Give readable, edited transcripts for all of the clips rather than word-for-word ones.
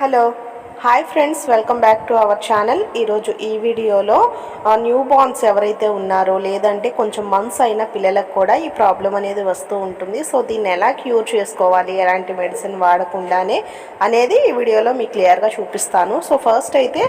Hello hi friends, welcome back to our channel. ఈరోజు ఈ వీడియోలో న్యూ బార్న్స్ ఎవరైతే ఉన్నారో లేదంటే కొంచెం మంత్స్ అయిన పిల్లలకు కూడా ఈ ప్రాబ్లం అనేది వస్తూ ఉంటుంది. సో దీన్ని ఎలా క్యూర్ చేసుకోవాలి, ఎలాంటి మెడిసిన్ వాడకుండానే అనేది ఈ వీడియోలో మీకు క్లియర్గా చూపిస్తాను. సో ఫస్ట్ అయితే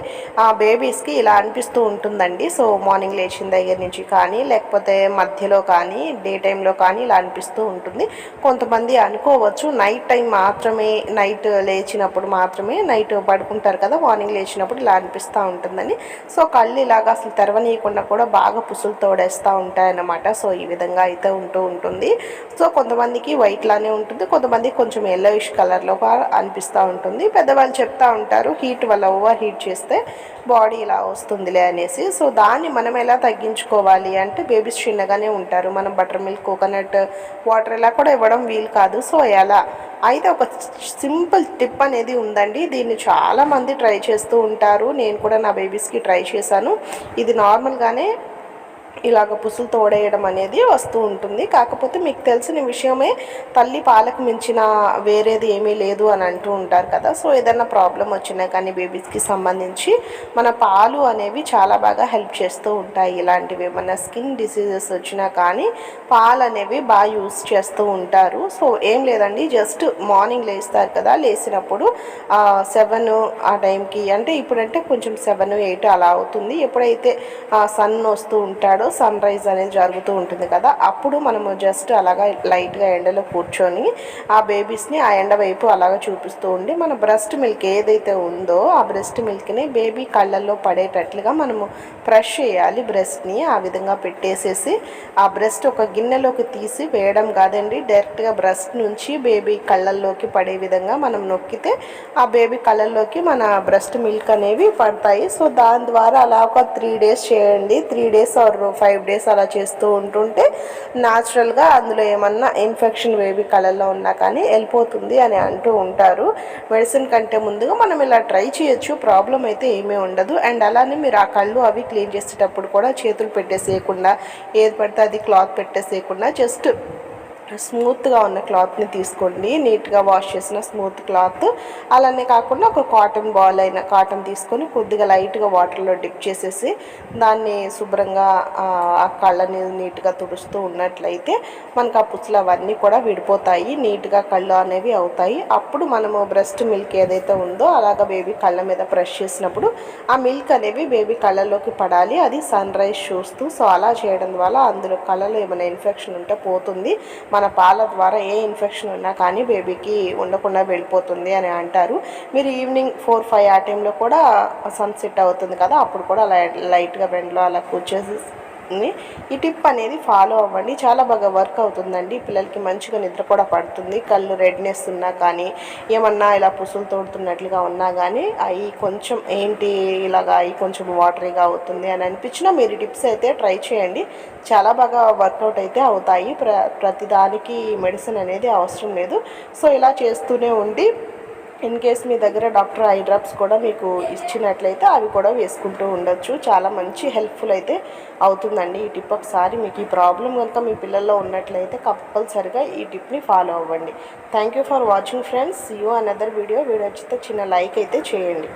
బేబీస్కి ఇలా అనిపిస్తూ ఉంటుందండి. సో మార్నింగ్ లేచిన దగ్గర నుంచి కానీ లేకపోతే మధ్యలో కానీ డే టైంలో కానీ ఇలా అనిపిస్తూ ఉంటుంది. కొంతమంది అనుకోవచ్చు నైట్ టైం మాత్రమే, నైట్ లేచినప్పుడు మాత్రమే, నైట్ పడుకుంటారు కదా, మార్నింగ్ లేచినప్పుడు ఇలా అనిపిస్తూ ఉంటుందని. సో కళ్ళు ఇలాగ అసలు తెరవనీయకుండా కూడా బాగా పుసులు తోడేస్తూ ఉంటాయన్నమాట. సో ఈ విధంగా అయితే ఉంటుంది. సో కొంతమందికి వైట్ లానే ఉంటుంది, కొంతమంది కొంచెం ఎల్లోయిష్ కలర్లో అనిపిస్తూ ఉంటుంది. పెద్దవాళ్ళు చెప్తా ఉంటారు హీట్ వల్ల ఓవర్ హీట్ చేస్తే బాడీ ఇలా వస్తుందిలే అనేసి. సో దాన్ని మనం ఎలా తగ్గించుకోవాలి అంటే, బేబీస్ చిన్నగానే ఉంటారు, మనం బటర్ మిల్క్, కోకోనట్ వాటర్ ఇలా కూడా ఇవ్వడం వీలు కాదు. సో ఎలా అయితే ఒక సింపుల్ టిప్ అనేది ఉందండి. దీన్ని చాలామంది ట్రై చేస్తూ ఉంటారు, నేను కూడా నా బేబీస్కి ట్రై చేశాను. ఇది నార్మల్గానే ఇలాగ పుసులు తోడేయడం అనేది వస్తూ ఉంటుంది. కాకపోతే మీకు తెలిసిన విషయమే, తల్లి పాలకు మించిన వేరేది ఏమీ లేదు అని అంటూ ఉంటారు కదా. సో ఏదైనా ప్రాబ్లం వచ్చినా కానీ బేబీస్కి సంబంధించి మన పాలు అనేవి చాలా బాగా హెల్ప్ చేస్తూ ఉంటాయి. ఇలాంటివి ఏమన్నా స్కిన్ డిసీజెస్ వచ్చినా కానీ పాలు అనేవి బాగా యూస్ చేస్తూ ఉంటారు. సో ఏం లేదండి, జస్ట్ మార్నింగ్ లేస్తారు కదా, లేచినప్పుడు 7 ఆ టైంకి, అంటే ఇప్పుడంటే కొంచెం 7, 8 అలా అవుతుంది. ఎప్పుడైతే సన్ వస్తూ ఉంటాడో, సన్ రైజ్ అనేది జరుగుతూ ఉంటుంది కదా, అప్పుడు మనము జస్ట్ అలాగా లైట్గా ఎండలో కూర్చొని ఆ బేబీస్ని ఆ ఎండ వైపు అలాగా చూపిస్తూ ఉండి, మన బ్రెస్ట్ మిల్క్ ఏదైతే ఉందో ఆ బ్రెస్ట్ మిల్క్ని బేబీ కళ్ళల్లో పడేటట్లుగా మనము ప్రెష్ చేయాలి. బ్రెస్ట్ని ఆ విధంగా పెట్టేసేసి ఆ బ్రెస్ట్ ఒక గిన్నెలోకి తీసి వేయడం కాదండి, డైరెక్ట్గా బ్రెస్ట్ నుంచి బేబీ కళ్ళల్లోకి పడే విధంగా మనం నొక్కితే ఆ బేబీ కళ్ళల్లోకి మన బ్రెస్ట్ మిల్క్ అనేవి పడతాయి. సో దాని ద్వారా అలా ఒక 3 days చేయండి. 3 days ఆర్ 5 days అలా చేస్తూ ఉంటుంటే న్యాచురల్గా అందులో ఏమన్నా ఇన్ఫెక్షన్ బేబీ కళ్ళల్లో ఉన్నా కానీ వెళ్ళిపోతుంది అని అంటూ ఉంటారు. మెడిసిన్ కంటే ముందుగా మనం ఇలా ట్రై చేయొచ్చు, ప్రాబ్లం అయితే ఏమీ ఉండదు. అండ్ అలానే మీరు ఆ కళ్ళు అవి క్లీన్ చేసేటప్పుడు కూడా చేతులు పెట్టేసేయకుండా, ఏది పడితే అది క్లాత్ పెట్టేసేయకుండా జస్ట్ స్మూత్గా ఉన్న క్లాత్ని తీసుకోండి, నీట్గా వాష్ చేసిన స్మూత్ క్లాత్. అలానే కాకుండా ఒక కాటన్ బాల్ అయిన కాటన్ తీసుకొని కొద్దిగా లైట్గా వాటర్లో డిప్ చేసేసి దాన్ని శుభ్రంగా ఆ కళ్ళని నీట్గా తుడుస్తూ ఉన్నట్లయితే మనకు ఆ పుచ్చులు అవన్నీ కూడా విడిపోతాయి, నీట్గా కళ్ళు అనేవి అవుతాయి. అప్పుడు మనము బ్రెస్ట్ మిల్క్ ఏదైతే ఉందో అలాగ బేబీ కళ్ళ మీద ప్రెష్ చేసినప్పుడు ఆ మిల్క్ అనేవి బేబీ కళ్ళలోకి పడాలి, అది సన్ రైజ్ చూస్తూ. సో అలా చేయడం వల్ల అందులో కళ్ళలో ఏమైనా ఇన్ఫెక్షన్ ఉంటే పోతుంది, మన పాల ద్వారా ఏ ఇన్ఫెక్షన్ ఉన్నా కానీ బేబీకి ఉండకుండా వెళ్ళిపోతుంది అని అంటారు. మీరు ఈవినింగ్ 4, 5 ఆ టైంలో కూడా సన్సెట్ అవుతుంది కదా, అప్పుడు కూడా లైట్గా బెండ్లో అలా కూర్చేసి ఈ టిప్ అనేది ఫాలో అవ్వండి, చాలా బాగా వర్క్ అవుతుందండి. పిల్లలకి మంచిగా నిద్ర కూడా పడుతుంది. కళ్ళు రెడ్నెస్ ఉన్నా కానీ, ఏమన్నా ఇలా పుసులు తోడుతున్నట్లుగా ఉన్నా కానీ, అవి కొంచెం ఏంటి ఇలాగా అవి కొంచెం వాటరీగా అవుతుంది అని అనిపించినా మీరు టిప్స్ అయితే ట్రై చేయండి, చాలా బాగా వర్కౌట్ అయితే అవుతాయి. ప్రతిదానికి మెడిసిన్ అనేది అవసరం లేదు. సో ఇలా చేస్తూనే ఉండి, ఇన్ కేస్ మీ దగ్గర డాక్టర్ ఐ డ్రాప్స్ కూడా మీకు ఇచ్చినట్లయితే అవి కూడా వేసుకుంటూ ఉండొచ్చు. చాలా మంచి హెల్ప్ఫుల్ అయితే అవుతుందండి ఈ టిప్. ఒకసారి మీకు ఈ ప్రాబ్లం కనుక మీ పిల్లల్లో ఉన్నట్లయితే కంపల్సరిగా ఈ టిప్ని ఫాలో అవ్వండి. Thank you for watching friends. See you another video వచ్చితే చిన్న లైక్ అయితే చేయండి.